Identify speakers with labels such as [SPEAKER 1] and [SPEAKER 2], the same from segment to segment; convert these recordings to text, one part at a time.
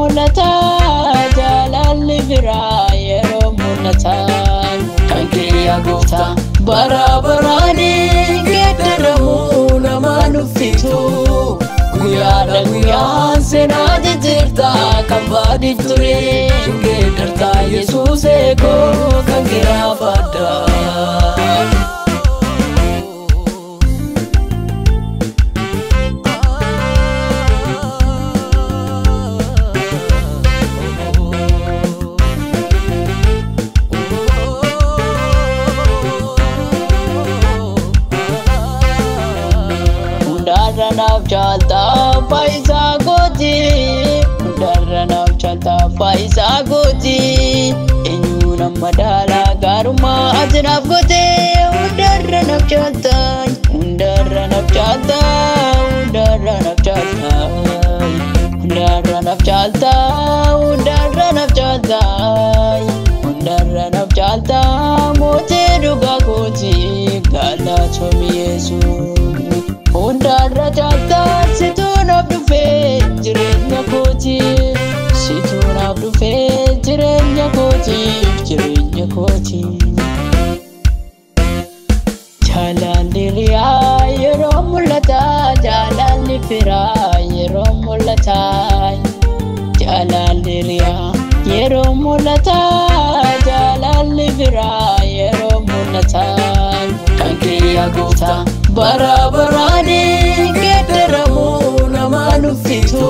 [SPEAKER 1] mul'ata jaalalli biraa yeroo mul'ata kan kee yaa gooftaa bara baraanii geeddaramu nama nuffitu guyyaadha guyyaan seenaa jijjiirta kan baadiif ture geeddarta Yesuus eegoo kan kee raafadha. Daranaaf chalta faisa gooti daranaaf chalta faisa gooti eenyu nama daala garuma ajnaaf gooti daranaaf chalta daranaaf chalta daranaaf chalta daranaaf chalta daranaaf chalta daranaaf chalta mootii dhugaa gooti galatoom Yesuus Undarra chalta situnaaf dhufee jireenya kooti situnaaf dhufee jireenya kooti jaalalli riyaa yeroo mul'ata jaalalli firaa yeroo mul'ata jaalalli riyaa yeroo mul'ata jaalalli firaa yeroo mul'ata kan kee yaa gooftaa bara baraanii geeddaramu nama nuffitu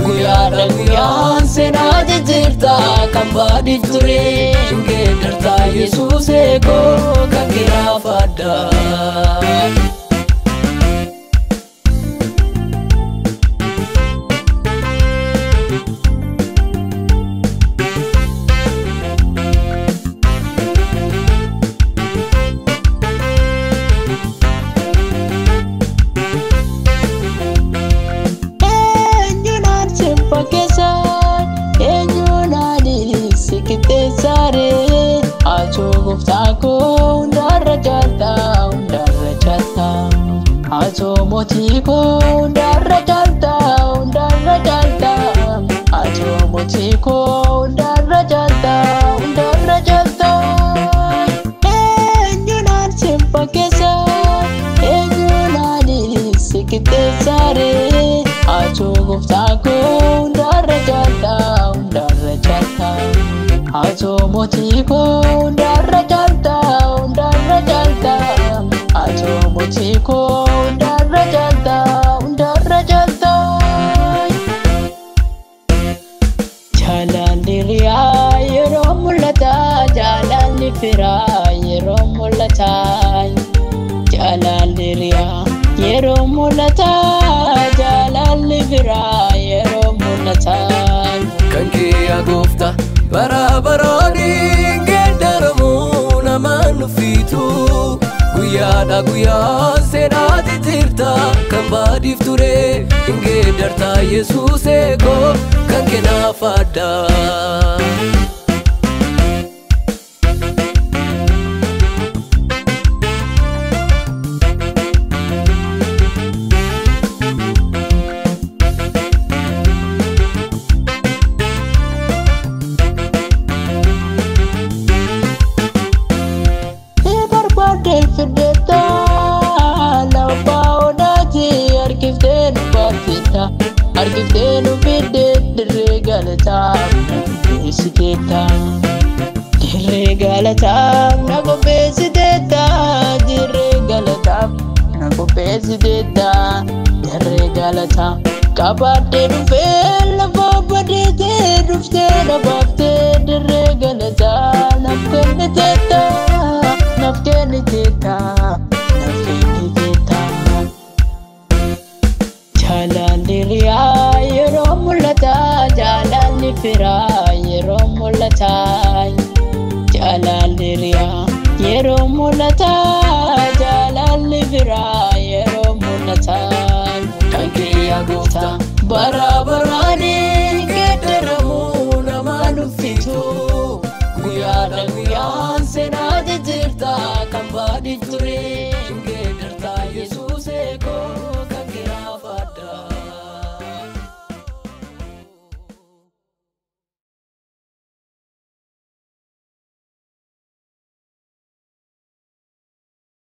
[SPEAKER 1] guyyaadha guyyaan seenaa jijjiirta kan baadiif ture geeddarta Yesuus eegoo kan kee raafadha. Acho gooftaa koo hundarra chalta acho mootii koo hundarra chalta acho mootii koo hundarra chalta eenyu naan sin fakkeessa eenyu naan si qixxeessare acho gooftaa koo hundarra chalta acho mootii koo hundarra chalta acho mootii koo hundarra chalta jaalalli riyaa yeroo mul'ata jaalalli firaa yeroo mul'ata jaalalli riyaa yeroo mul'ata jaalalli firaa yeroo mul'ata
[SPEAKER 2] kan kee yaa gooftaa bara baraanii geeddaramu nama nuffitu guyyaadha guyyaan seenaa jijjiirta kan baadiif ture geeddarta Yesuus eegoo kan kee raafadha.
[SPEAKER 1] Fideta la paonati arkiftenu fidde regalata besideta regalata nago besideta regalata nago besideta regalata kabate du fel babadete dufte la babte regalata nafkeneteta nafkeneteta jaalalli riyaa yeroo mul'ata jaalalli firaa yeroo mul'ata jaalalli riyaa yeroo mul'ata jaalalli firaa yeroo mul'ata kan kee yaa gooftaa bara baraanii geeddaramu nama nuffitu guyyaadha guyyaan seenaa jijjiirta kan baadiif ture.